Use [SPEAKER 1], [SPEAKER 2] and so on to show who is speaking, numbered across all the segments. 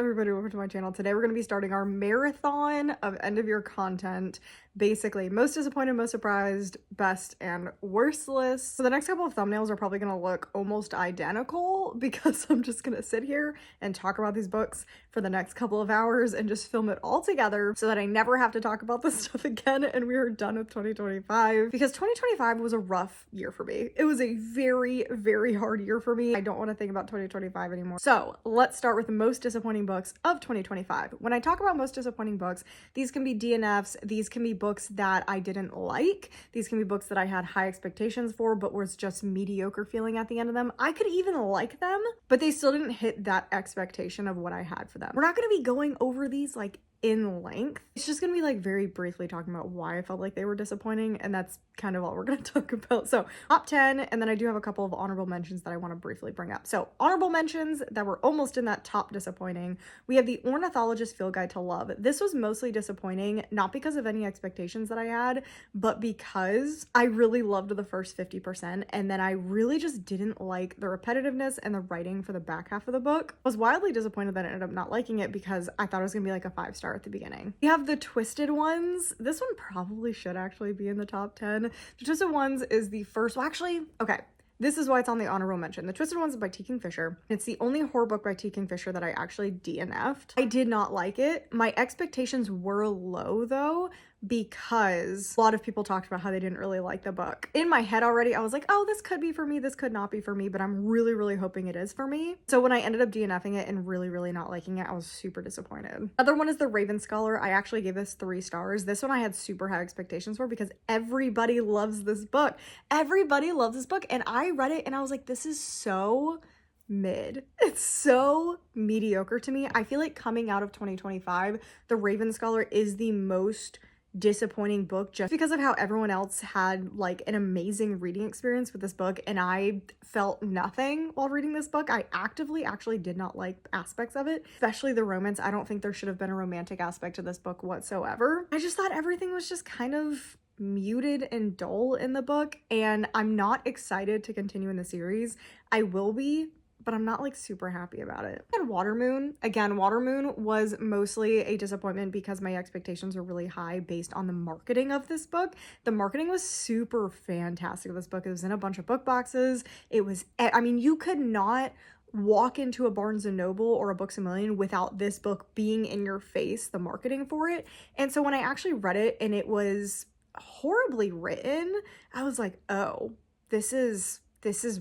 [SPEAKER 1] everybody over to my channel. Today we're going to be starting our marathon of end of year content. Basically, most disappointed, most surprised, best and worst list. So the next couple of thumbnails are probably going to look almost identical because I'm just going to sit here and talk about these books for the next couple of hours and just film it all together so that I never have to talk about this stuff again and we are done with 2025, because 2025 was a rough year for me. It was a very, very hard year for me. I don't want to think about 2025 anymore. So let's start with the most disappointing books of 2025. When I talk about most disappointing books, these can be DNFs, these can be books that I didn't like, these can be books that I had high expectations for but was just mediocre feeling at the end of them. I could even like them, but they still didn't hit that expectation of what I had for them. We're not going to be going over these like in length. It's just gonna be like very briefly talking about why I felt like they were disappointing, and that's kind of all we're gonna talk about. So top 10, and then I do have a couple of honorable mentions that I want to briefly bring up. So honorable mentions that were almost in that top disappointing. We have The Ornithologist Field Guide to Love. This was mostly disappointing, not because of any expectations that I had, but because I really loved the first 50%, and then I really just didn't like the repetitiveness and the writing for the back half of the book. I was wildly disappointed that I ended up not liking it because I thought it was gonna be like a 5-star at the beginning. We have The Twisted Ones. This one probably should actually be in the top 10. The Twisted Ones is the first, well, actually, okay. This is why it's on the honorable mention. The Twisted Ones is by T. Kingfisher. It's the only horror book by T. Kingfisher that I actually DNF'd. I did not like it. My expectations were low though, because a lot of people talked about how they didn't really like the book. In my head already, I was like, oh, this could be for me, this could not be for me, but I'm really, really hoping it is for me. So when I ended up DNFing it and really, really not liking it, I was super disappointed. Another one is The Raven Scholar. I actually gave this 3 stars. This one I had super high expectations for because everybody loves this book. Everybody loves this book, and I read it and I was like, this is so mid. It's so mediocre to me. I feel like coming out of 2025, The Raven Scholar is the most disappointing book just because of how everyone else had like an amazing reading experience with this book, and I felt nothing while reading this book. I actively actually did not like aspects of it, especially the romance. I don't think there should have been a romantic aspect to this book whatsoever. I just thought everything was just kind of muted and dull in the book, and I'm not excited to continue in the series. I will be, but I'm not like super happy about it. And Watermoon, again, Watermoon was mostly a disappointment because my expectations were really high based on the marketing of this book. The marketing was super fantastic of this book. It was in a bunch of book boxes. It was, I mean, you could not walk into a Barnes & Noble or a Books A Million without this book being in your face, the marketing for it. And so when I actually read it and it was horribly written, I was like, oh, this is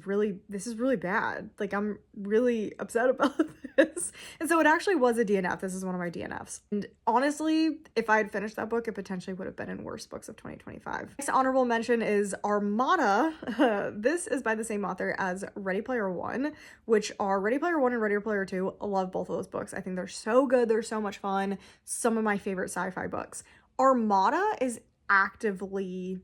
[SPEAKER 1] really bad. Like, I'm really upset about this. And so it actually was a DNF. This is one of my DNFs. And honestly, if I had finished that book, it potentially would have been in worst books of 2025. Next honorable mention is Armada. This is by the same author as Ready Player One, which are Ready Player One and Ready Player Two. I love both of those books. I think they're so good. They're so much fun. Some of my favorite sci-fi books. Armada is actively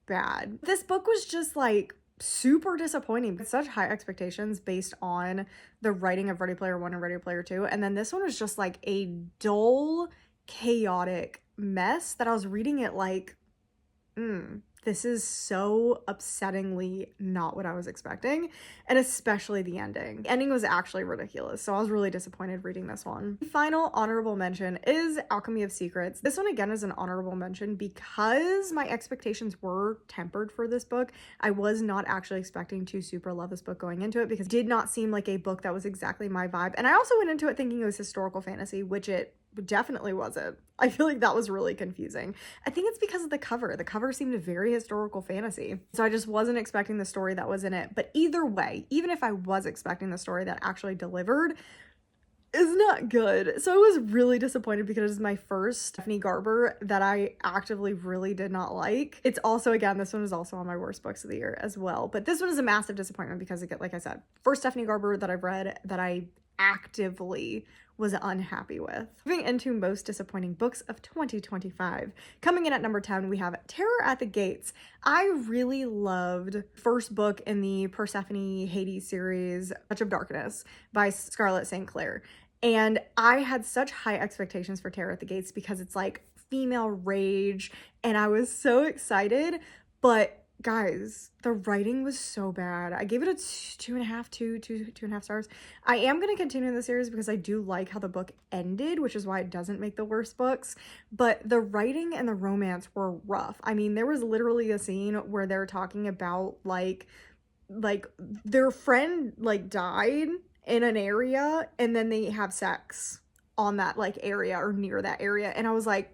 [SPEAKER 1] bad. This book was just like super disappointing with such high expectations based on the writing of Ready Player One and Ready Player Two, and then this one was just like a dull, chaotic mess that I was reading it like, this is so upsettingly not what I was expecting, and especially the ending. The ending was actually ridiculous, so I was really disappointed reading this one. The final honorable mention is Alchemy of Secrets. This one again is an honorable mention because my expectations were tempered for this book. I was not actually expecting to super love this book going into it because it did not seem like a book that was exactly my vibe, and I also went into it thinking it was historical fantasy, which it definitely wasn't. I feel like that was really confusing. I think it's because of the cover. The cover seemed very historical fantasy. So I just wasn't expecting the story that was in it. But either way, even if I was expecting the story that actually delivered, is not good. So I was really disappointed because it's my first Stephanie Garber that I actively really did not like. It's also, again, this one is also on my worst books of the year as well. But this one is a massive disappointment because, again, like I said, first Stephanie Garber that I've read that I actively was unhappy with. Moving into most disappointing books of 2025. Coming in at number 10, we have Terror at the Gates. I really loved first book in the Persephone Hades series, Touch of Darkness by Scarlett St. Clair. And I had such high expectations for Terror at the Gates because it's like female rage, and I was so excited, but guys, the writing was so bad. I gave it a 2.5, 2.5 stars. I am going to continue in the series because I do like how the book ended, which is why it doesn't make the worst books. But the writing and the romance were rough. I mean, there was literally a scene where they're talking about like their friend like died in an area and then they have sex on that like area or near that area, and I was like,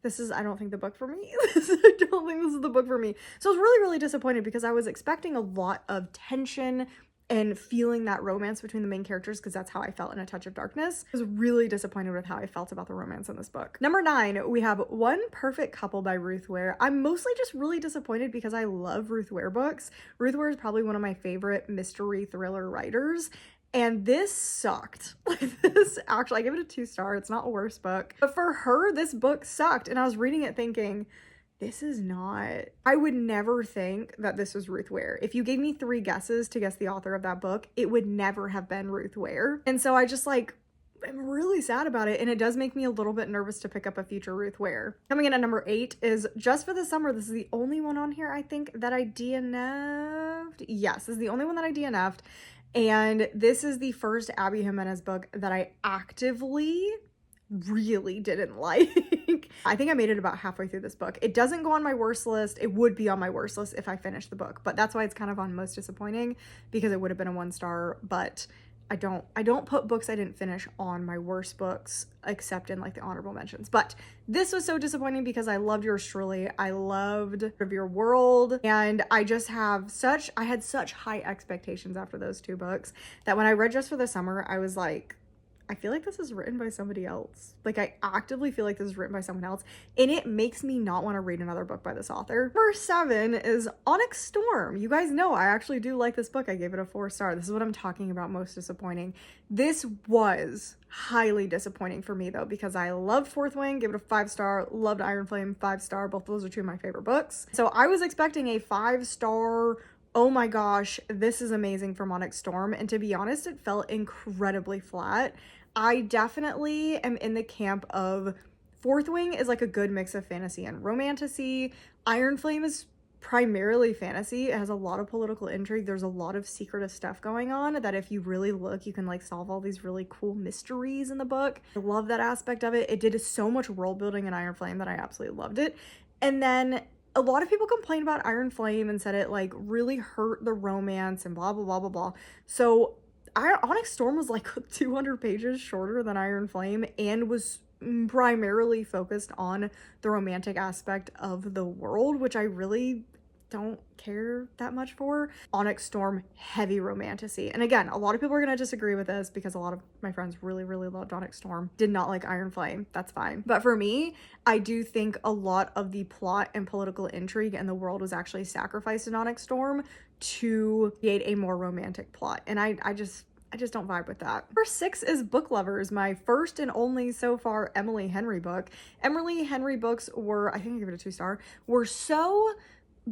[SPEAKER 1] I don't think the book for me. I don't think this is the book for me. So I was really, really disappointed because I was expecting a lot of tension and feeling that romance between the main characters, because that's how I felt in A Touch of Darkness. I was really disappointed with how I felt about the romance in this book. Number 9, we have One Perfect Couple by Ruth Ware. I'm mostly just really disappointed because I love Ruth Ware books. Ruth Ware is probably one of my favorite mystery thriller writers, and this sucked. Like, this actually, I give it a 2 star. It's not a worst book. But for her, this book sucked. And I was reading it thinking, this is not, I would never think that this was Ruth Ware. If you gave me 3 guesses to guess the author of that book, it would never have been Ruth Ware. And so I just like, I'm really sad about it, and it does make me a little bit nervous to pick up a future Ruth Ware. Coming in at number 8 is Just for the Summer. This is the only one on here, I think, that I DNF'd. Yes, this is the only one that I DNF'd. And this is the first Abby Jimenez book that I actively really didn't like. I think I made it about halfway through this book. It doesn't go on my worst list. It would be on my worst list if I finished the book, but that's why it's kind of on most disappointing, because it would have been a 1 star, but I don't put books I didn't finish on my worst books, except in like the honorable mentions. But this was so disappointing because I loved yours truly. I loved Of Your World, and I had such high expectations after those 2 books that when I read Just for the Summer, I was like, I feel like this is written by somebody else. Like, I actively feel like this is written by someone else, and it makes me not want to read another book by this author. Number 7 is Onyx Storm. You guys know I actually do like this book. I gave it a 4 star. This is what I'm talking about, most disappointing. This was highly disappointing for me though, because I loved Fourth Wing, gave it a 5 star, loved Iron Flame, 5 star. Both of those are 2 of my favorite books. So I was expecting a 5 star, oh my gosh, this is amazing from Onyx Storm, and to be honest, it felt incredibly flat. I definitely am in the camp of Fourth Wing is like a good mix of fantasy and romantasy. Iron Flame is primarily fantasy. It has a lot of political intrigue. There's a lot of secretive stuff going on that if you really look, you can like solve all these really cool mysteries in the book. I love that aspect of it. It did so much world building in Iron Flame that I absolutely loved it. And then a lot of people complained about Iron Flame and said it like really hurt the romance and blah, blah, blah, blah, blah. So Onyx Storm was like 200 pages shorter than Iron Flame and was primarily focused on the romantic aspect of the world, which I really don't care that much for. Onyx Storm, heavy romantasy. And again, a lot of people are going to disagree with this because a lot of my friends really, really loved Onyx Storm. Did not like Iron Flame. That's fine. But for me, I do think a lot of the plot and political intrigue and the world was actually sacrificed in Onyx Storm to create a more romantic plot. And I just don't vibe with that. Number 6 is Book Lovers, my first and only so far Emily Henry book. Emily Henry books were, I think I give it a 2 star, were so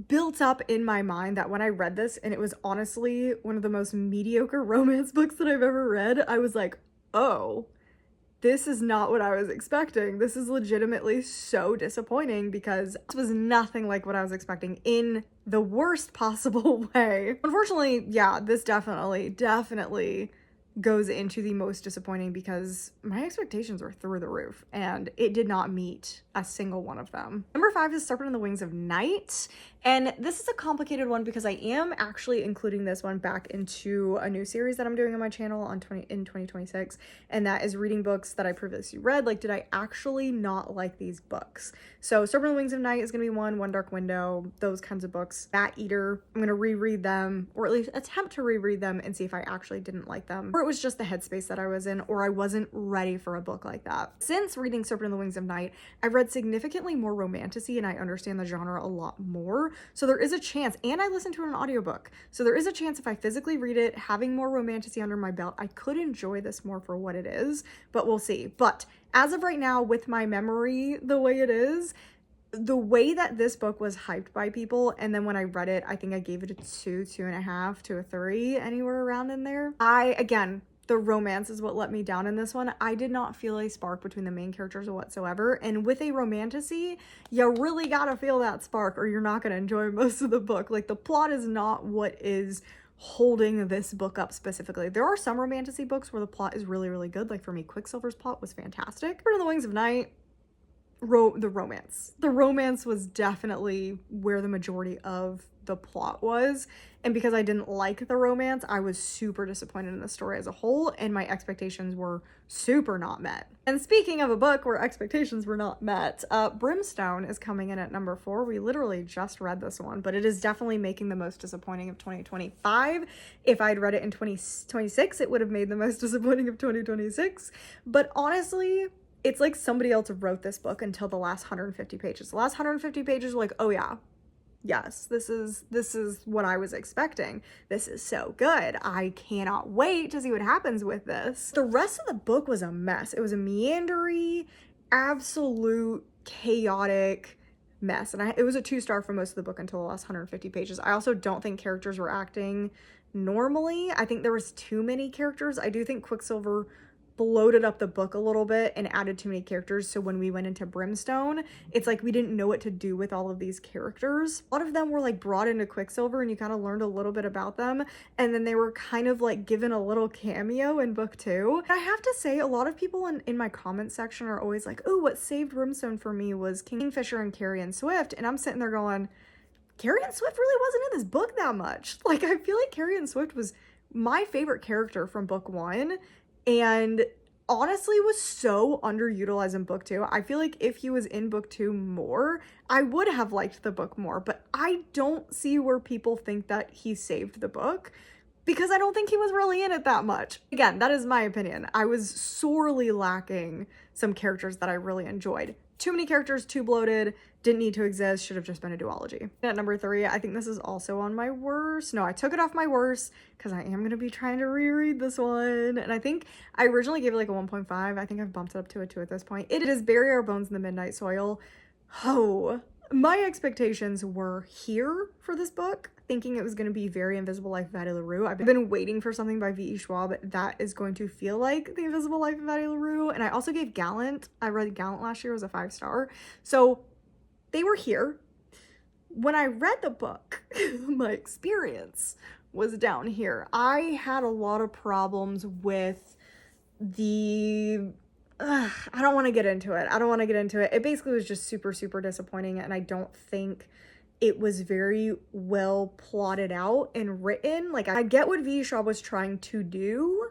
[SPEAKER 1] built up in my mind that when I read this, and it was honestly one of the most mediocre romance books that I've ever read, I was like, oh, this is not what I was expecting. This is legitimately so disappointing because this was nothing like what I was expecting in the worst possible way. Unfortunately, yeah, this definitely goes into the most disappointing because my expectations were through the roof and it did not meet a single one of them. Number 5 is Serpent in the Wings of Night. And this is a complicated one because I am actually including this one back into a new series that I'm doing on my channel in 2026. And that is reading books that I previously read. Like, did I actually not like these books? So Serpent in the Wings of Night is going to be One Dark Window, those kinds of books. Bat Eater, I'm going to reread them, or at least attempt to reread them and see if I actually didn't like them, or it was just the headspace that I was in, or I wasn't ready for a book like that. Since reading Serpent in the Wings of Night, I've read significantly more romantasy and I understand the genre a lot more. So there is a chance, and I listened to it on an audiobook, so there is a chance if I physically read it, having more romantasy under my belt, I could enjoy this more for what it is, but we'll see. But as of right now, with my memory the way it is, the way that this book was hyped by people, and then when I read it, I think I gave it a 2.5 to a 3, anywhere around in there. Again, the romance is what let me down in this one. I did not feel a spark between the main characters whatsoever. And with a romantasy, you really gotta feel that spark or you're not gonna enjoy most of the book. Like, the plot is not what is holding this book up specifically. There are some romantasy books where the plot is really, really good. Like, for me, Quicksilver's plot was fantastic. Burn of the Wings of Night, the romance was definitely where the majority of the plot was, and because I didn't like the romance, I was super disappointed in the story as a whole, and my expectations were super not met. And speaking of a book where expectations were not met, Brimstone is coming in at number 4. We literally just read this one, but it is definitely making the most disappointing of 2025. If I'd read it in 2026, it would have made the most disappointing of 2026. But honestly, it's like somebody else wrote this book until the last 150 pages. The last 150 pages were like, oh yeah, yes, this is what I was expecting. This is so good. I cannot wait to see what happens with this. The rest of the book was a mess. It was a meandery, absolute chaotic mess. And it was a 2-star for most of the book until the last 150 pages. I also don't think characters were acting normally. I think there was too many characters. I do think Quicksilver bloated up the book a little bit and added too many characters, so when we went into Brimstone, it's like we didn't know what to do with all of these characters. A lot of them were like brought into Quicksilver and you kind of learned a little bit about them, and then they were kind of like given a little cameo in book 2. I have to say, a lot of people in my comment section are always like, oh, what saved Brimstone for me was Kingfisher and Carrion Swift, and I'm sitting there going, Carrion Swift really wasn't in this book that much. Like, I feel like Carrion Swift was my favorite character from book 1, and honestly was so underutilized in book 2. I feel like if he was in book 2 more, I would have liked the book more, but I don't see where people think that he saved the book, because I don't think he was really in it that much. Again, that is my opinion. I was sorely lacking some characters that I really enjoyed. Too many characters, too bloated, didn't need to exist, should have just been a duology. At number 3, I think this is also on my worst. No, I took it off my worst because I am going to be trying to reread this one. And I think I originally gave it like a 1.5. I think I've bumped it up to a 2 at this point. It is Bury Our Bones in the Midnight Soil. Oh, my expectations were here for this book, thinking it was going to be Very Invisible Life of Addie LaRue. I've been waiting for something by V.E. Schwab that is going to feel like The Invisible Life of Addie LaRue. And I also gave Gallant. I read Gallant last year as a 5-star. So they were here. When I read the book, my experience was down here. I had a lot of problems with the... I don't want to get into it. It basically was just super, super disappointing, and I don't think it was very well plotted out and written. Like, I get what V.E. Schwab was trying to do,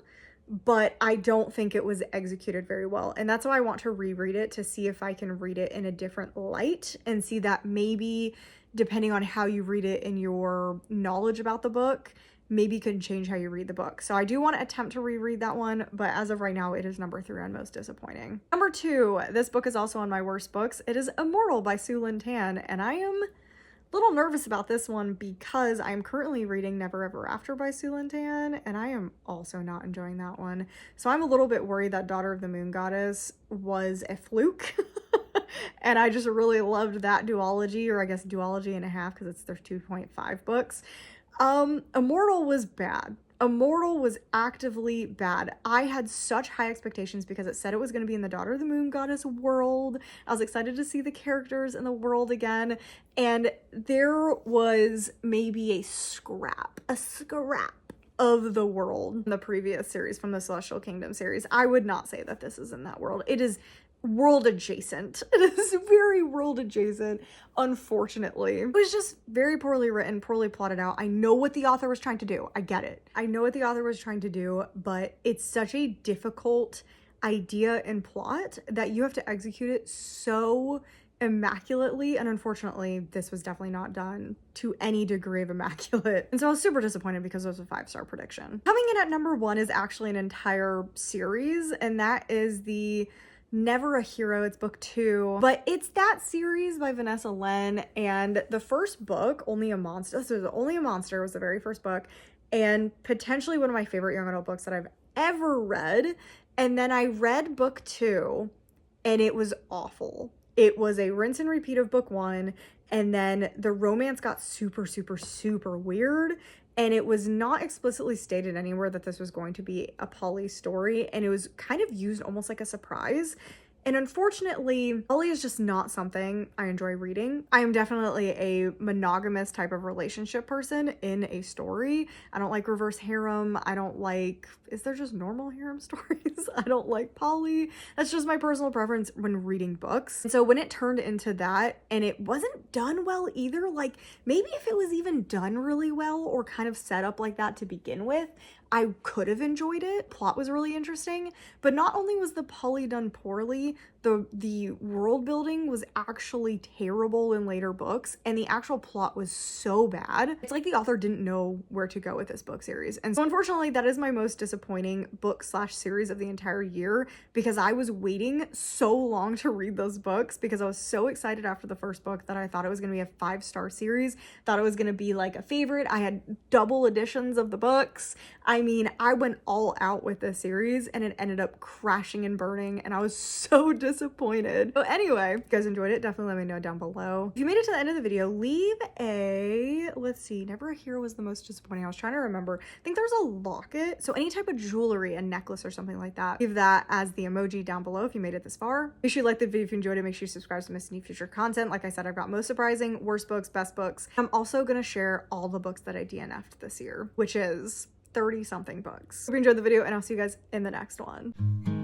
[SPEAKER 1] but I don't think it was executed very well. And that's why I want to reread it, to see if I can read it in a different light and see that maybe, depending on how you read it and your knowledge about the book, maybe could change how you read the book. So I do want to attempt to reread that one, but as of right now, it is number 3 on most disappointing. Number 2, this book is also on my worst books. It is Immortal by Sue Lynn Tan, and I am a little nervous about this one because I'm currently reading Never Ever After by Sue Lynn Tan, and I am also not enjoying that one. So I'm a little bit worried that Daughter of the Moon Goddess was a fluke. And I just really loved that duology, or I guess duology and a half, because it's their 2.5 books. Immortal was bad. Immortal was actively bad. I had such high expectations because it said it was going to be in the Daughter of the Moon Goddess world. I was excited to see the characters in the world again, and there was maybe a scrap of the world in the previous series from the Celestial Kingdom series. I would not say that this is in that world. It is world adjacent. It is very world adjacent, unfortunately. It was just very poorly written, poorly plotted out. I know what the author was trying to do. I get it. I know what the author was trying to do, but it's such a difficult idea and plot that you have to execute it so immaculately, and unfortunately this was definitely not done to any degree of immaculate, and so I was super disappointed because it was a 5-star prediction. Coming in at number 1 is actually an entire series, and that is the Never a Hero. It's book 2, but it's that series by Vanessa Len, and the first book, Only a Monster, so Only a Monster was the very first book, and potentially one of my favorite young adult books that I've ever read. And then I read book 2 and it was awful. It was a rinse and repeat of book 1, and then the romance got super, super, super weird, and it was not explicitly stated anywhere that this was going to be a poly story, and it was kind of used almost like a surprise. And unfortunately, poly is just not something I enjoy reading. I am definitely a monogamous type of relationship person in a story. I don't like reverse harem. I don't like, is there just normal harem stories? I don't like poly. That's just my personal preference when reading books. And so when it turned into that, and it wasn't done well either, like maybe if it was even done really well or kind of set up like that to begin with, I could have enjoyed it. Plot was really interesting, but not only was the poly done poorly, the world building was actually terrible in later books, and the actual plot was so bad. It's like the author didn't know where to go with this book series. And so unfortunately, that is my most disappointing book / series of the entire year, because I was waiting so long to read those books because I was so excited after the first book that I thought it was going to be a 5-star series, thought it was going to be like a favorite. I had double editions of the books. I mean, I went all out with this series and it ended up crashing and burning, and I was so disappointed. So anyway, if you guys enjoyed it, definitely let me know down below. If you made it to the end of the video, leave a, let's see, Never a Hero was the most disappointing. I was trying to remember. I think there's a locket. So any type of jewelry, a necklace or something like that, leave that as the emoji down below if you made it this far. Make sure you like the video if you enjoyed it. Make sure you subscribe to miss any future content. Like I said, I've got most surprising, worst books, best books. I'm also gonna share all the books that I DNF'd this year, which is 30 something books. Hope you enjoyed the video, and I'll see you guys in the next one.